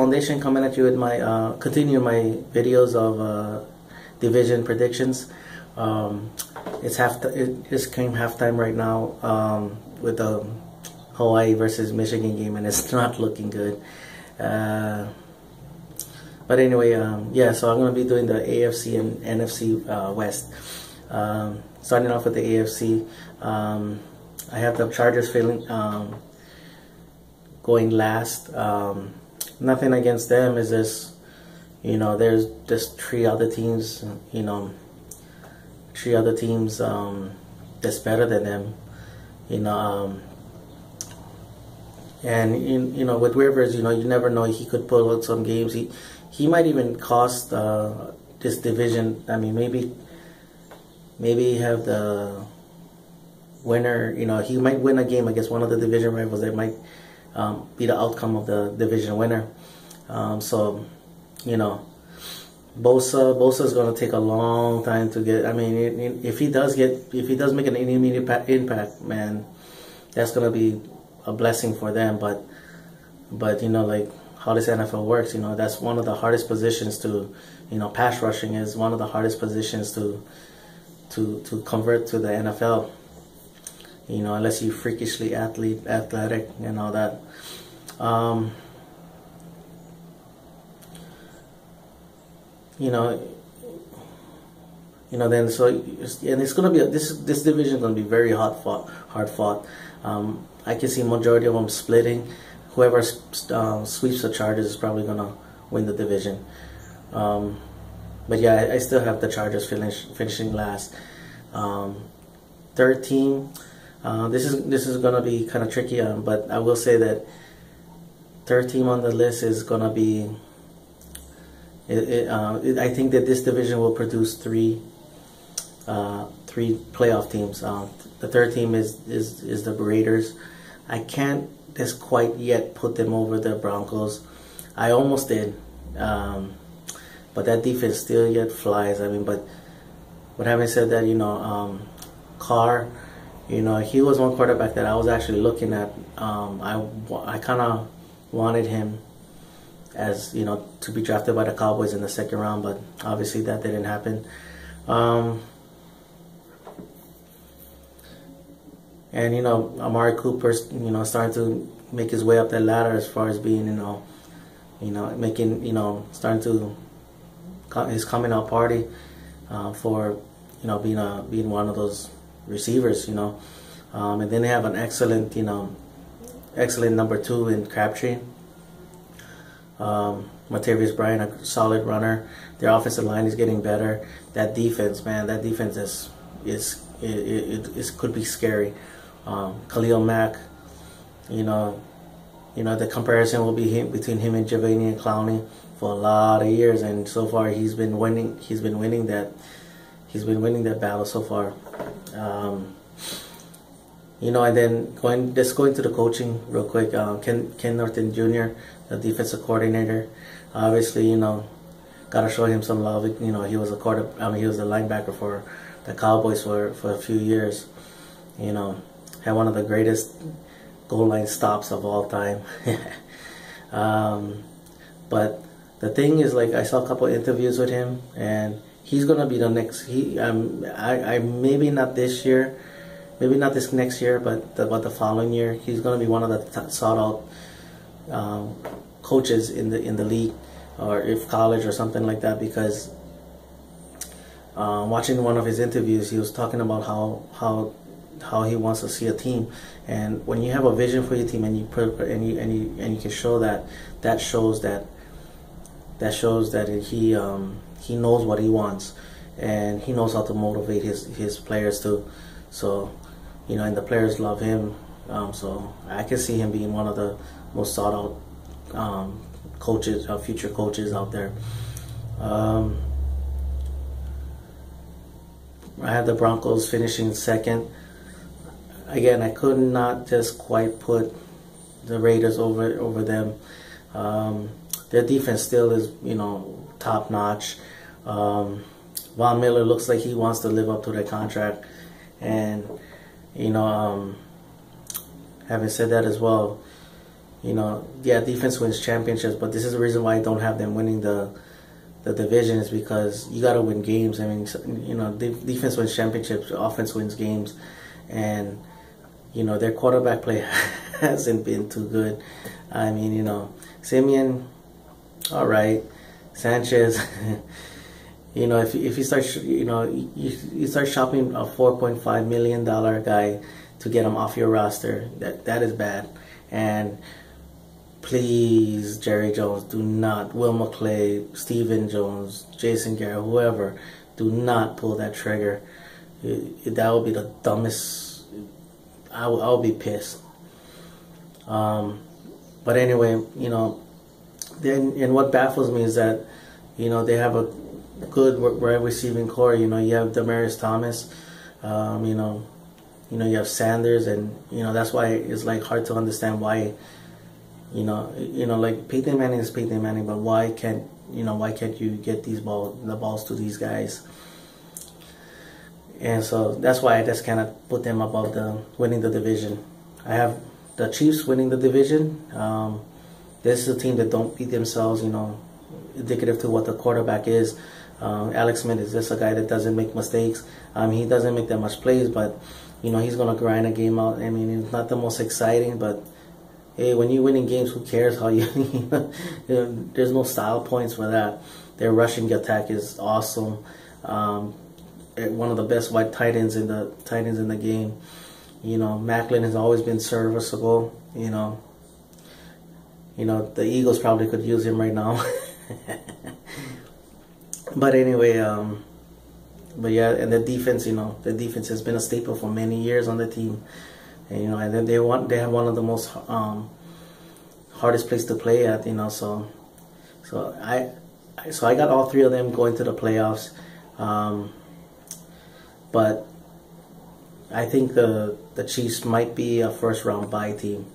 Foundation, coming at you with my continue my videos of division predictions. It just came halftime right now with the Hawaii versus Michigan game, and it's not looking good. But anyway, yeah, so I'm going to be doing the AFC and NFC West. Starting off with the AFC, I have the Chargers going last. Nothing against them. Is this, there's just three other teams, that's better than them, and with Rivers, you never know, he could pull out some games. He might even cost this division. I mean, maybe have the winner. He might win a game against one of the division rivals that might be the outcome of the division winner. So, Bosa is going to take a long time to get. I mean, if he does make an immediate impact, man, that's going to be a blessing for them. But like how this NFL works, that's one of the hardest positions to, pass rushing is one of the hardest positions to convert to the NFL. Unless you freakishly athletic and all that. Then so, and it's gonna be this division is gonna be very hard fought. I can see majority of them splitting. Whoever sweeps the Chargers is probably gonna win the division. But yeah, I still have the Chargers finishing last. Third team. This is gonna be kind of tricky, but I will say that third team on the list is gonna be. I think that this division will produce three playoff teams. The third team is the Raiders. I can't just quite yet put them over the Broncos. I almost did, but that defense still yet flies. I mean, but having said that, Carr. He was one quarterback that I was actually looking at. I kind of wanted him as, to be drafted by the Cowboys in the second round, but obviously that didn't happen. And, Amari Cooper's, starting to make his way up that ladder as far as being, starting to his coming out party for, being one of those receivers, and then they have an excellent number 2 in Crabtree. Martavis Bryant, a solid runner. Their offensive line is getting better. That defense, man, could be scary. Khalil Mack, the comparison will be between him and Javanian Clowney for a lot of years, and so far he's been winning that battle so far. And then going to the coaching real quick. Ken Norton Jr., the defensive coordinator, obviously, gotta show him some love. He was he was a linebacker for the Cowboys for a few years. Had one of the greatest goal line stops of all time. But the thing is, like, I saw a couple interviews with him, and he's gonna be the next. I maybe not this year, maybe not this next year, but the following year, he's gonna be one of the sought out coaches in the league, or if college or something like that. Because watching one of his interviews, he was talking about how he wants to see a team, and when you have a vision for your team and you you can show that shows that he knows what he wants, and he knows how to motivate his players too. So, and the players love him. So I can see him being one of the most sought out coaches, future coaches out there. I have the Broncos finishing second. Again, I could not just quite put the Raiders over them. Their defense still is, top notch. Von Miller looks like he wants to live up to that contract, and having said that as well, yeah, defense wins championships, but this is the reason why I don't have them winning the division, is because you got to win games. I mean, defense wins championships, offense wins games, and their quarterback play hasn't been too good. I mean, Simeon, all right, Sanchez. If you start, you start shopping a $4.5 million guy to get him off your roster, that is bad. And please, Jerry Jones, do not, Will McClay, Stephen Jones, Jason Garrett, whoever, do not pull that trigger. That would be the dumbest. I'll be pissed. But anyway, then, and what baffles me is that, they have a good wide receiving core. You have Demaryius Thomas, you have Sanders, and that's why it's like hard to understand why, like Peyton Manning is Peyton Manning, but why can't you get the balls to these guys? And so that's why I just kind of put them above winning the division. I have the Chiefs winning the division. This is a team that don't beat themselves, indicative to what the quarterback is. Alex Smith is just a guy that doesn't make mistakes. He doesn't make that much plays, but he's gonna grind a game out. I mean, it's not the most exciting, but hey, when you're winning games, who cares how you? There's no style points for that. Their rushing attack is awesome. One of the best wide tight ends in the game. Macklin has always been serviceable. The Eagles probably could use him right now. But anyway, but yeah, and the defense, the defense has been a staple for many years on the team, and and then they have one of the most hardest place to play at, so I got all three of them going to the playoffs, but I think the Chiefs might be a first round bye team,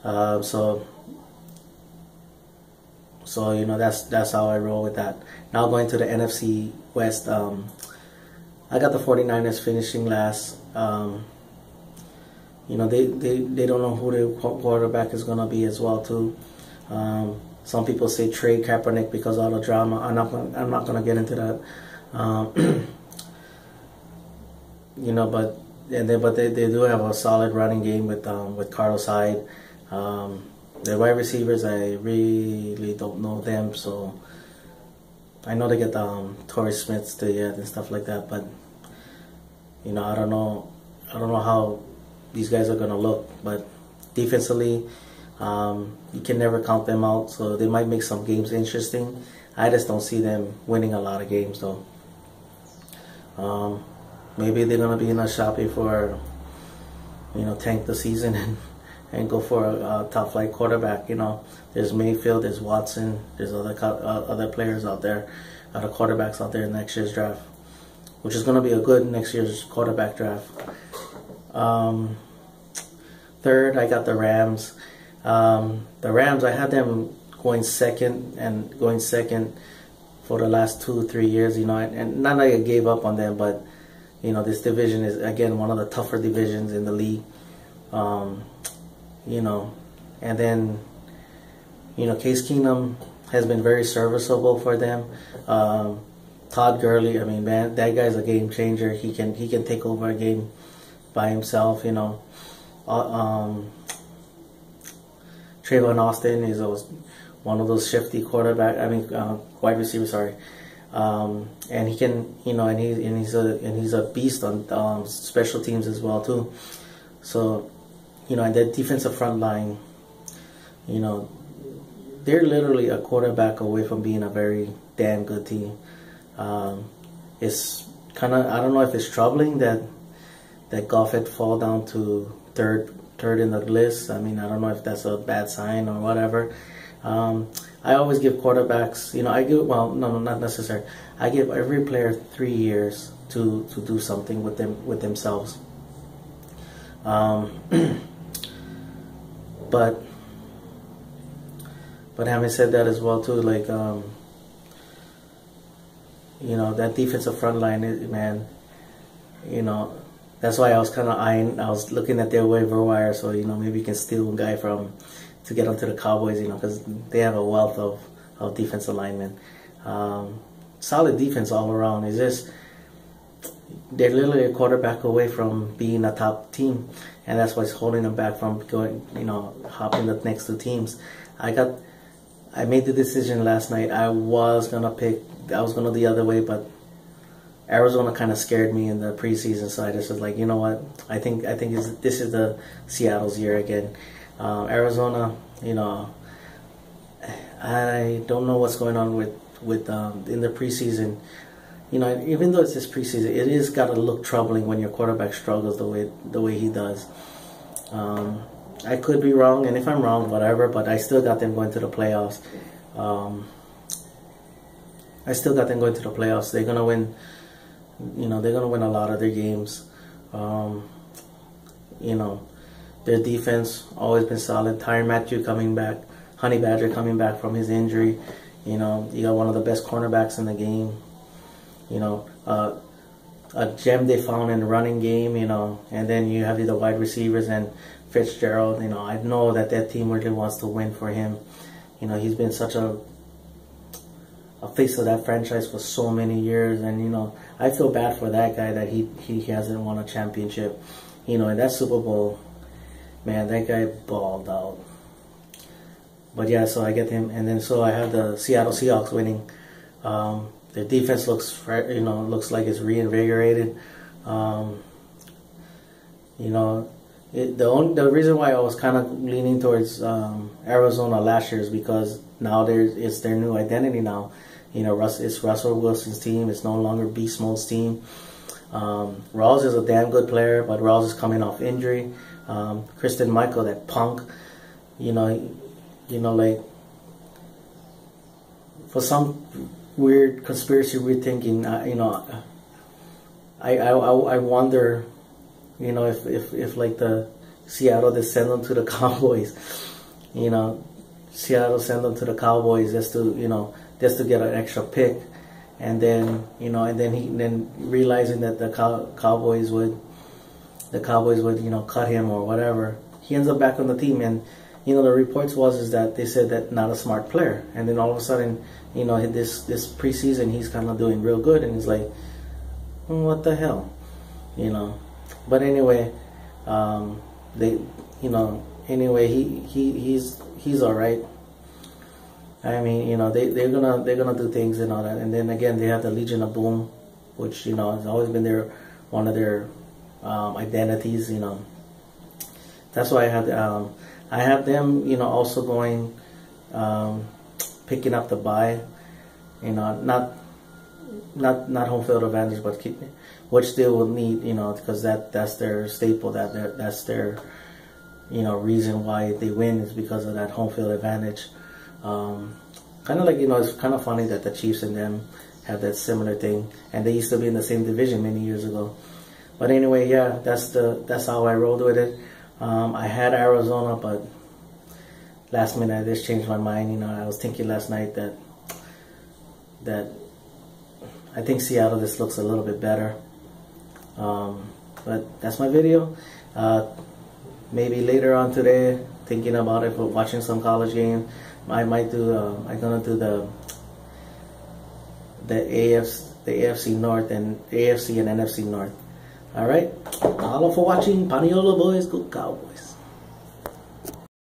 so that's how I roll with that. Now going to the NFC West, I got the 49ers finishing last. They don't know who their quarterback is gonna be as well too. Some people say trade Kaepernick because of all the drama. I'm not gonna get into that. But they do have a solid running game with Carlos Hyde. The wide receivers, I really don't know them, so I know they get Torrey Smiths and stuff like that, but I don't know how these guys are gonna look. But defensively, you can never count them out, so they might make some games interesting. I just don't see them winning a lot of games though. Maybe they're gonna be in a shopping for tank the season and go for a top flight quarterback. There's Mayfield, there's Watson, there's other players out there, other quarterbacks out there in next year's draft, which is going to be a good next year's quarterback draft. Third, I got the Rams. The Rams, I had them going second for the last 2-3 years. And not that I gave up on them, but this division is again one of the tougher divisions in the league. And then, Case Keenum has been very serviceable for them. Todd Gurley, I mean, man, that guy's a game changer. He can take over a game by himself. Trayvon Austin is one of those shifty wide receivers. Sorry, and he can, and he's a beast on special teams as well too. So, and the defensive front line, they're literally a quarterback away from being a very damn good team. It's kind of, I don't know if it's troubling that Goff had fall down to third in the list. I mean, I don't know if that's a bad sign or whatever. I always give quarterbacks, no, not necessarily. I give every player 3 years to do something with themselves. But having said that as well too, like that defensive front line, man, that's why I was kind of eyeing. I was looking at their waiver wire, so maybe you can steal a guy to get onto the Cowboys, because they have a wealth of defensive linemen. Solid defense all around. It's just they're literally a quarterback away from being a top team, and that's what's holding them back from going, hopping the next two teams. I made the decision last night. I was gonna go the other way, but Arizona kind of scared me in the preseason, so I just was like, you know what? I think this is the Seattle's year again. Arizona, I don't know what's going on with in the preseason. Even though it's this preseason, it is got to look troubling when your quarterback struggles the way he does. I could be wrong, and if I'm wrong, whatever. But I still got them going to the playoffs. They're gonna win. They're gonna win a lot of their games. Their defense always been solid. Tyrann Mathieu coming back, Honey Badger coming back from his injury. You got one of the best cornerbacks in the game. A gem they found in the running game. And then you have the wide receivers and Fitzgerald. I know that team really wants to win for him. He's been such a face of that franchise for so many years, and I feel bad for that guy that he hasn't won a championship. In that Super Bowl, man, that guy balled out. But yeah, so I get him, and then so I have the Seattle Seahawks winning. Their defense looks like it's reinvigorated. The reason why I was kind of leaning towards Arizona last year is because now it's their new identity now. It's Russell Wilson's team. It's no longer Beast Mode's team. Rawls is a damn good player, but Rawls is coming off injury. Christian Michael, that punk, like for some weird conspiracy we're thinking, I wonder, if like the Seattle, they send them to the Cowboys, Seattle send them to the Cowboys just to get an extra pick, and then then realizing that the Cowboys would cut him or whatever, he ends up back on the team. And the reports is that they said that not a smart player, and then all of a sudden this preseason he's kind of doing real good, and he's like, what the hell, but anyway, he's all right. I mean, they're gonna do things and all that, and then again they have the Legion of Boom, which has always been one of their identities. That's why I have them also going, picking up the bye. Not home field advantage, but which they will need. Because that's their staple. That's their reason why they win is because of that home field advantage. Kind of like, it's kind of funny that the Chiefs and them have that similar thing, and they used to be in the same division many years ago. But anyway, yeah, that's how I rolled with it. I had Arizona, but last minute I just changed my mind. I was thinking last night that I think Seattle just looks a little bit better. But that's my video. Maybe later on today, thinking about it, for watching some college game, I might do. I'm gonna do the AFC North and AFC and NFC North. All right. All for watching. Paniola boys, go Cowboys.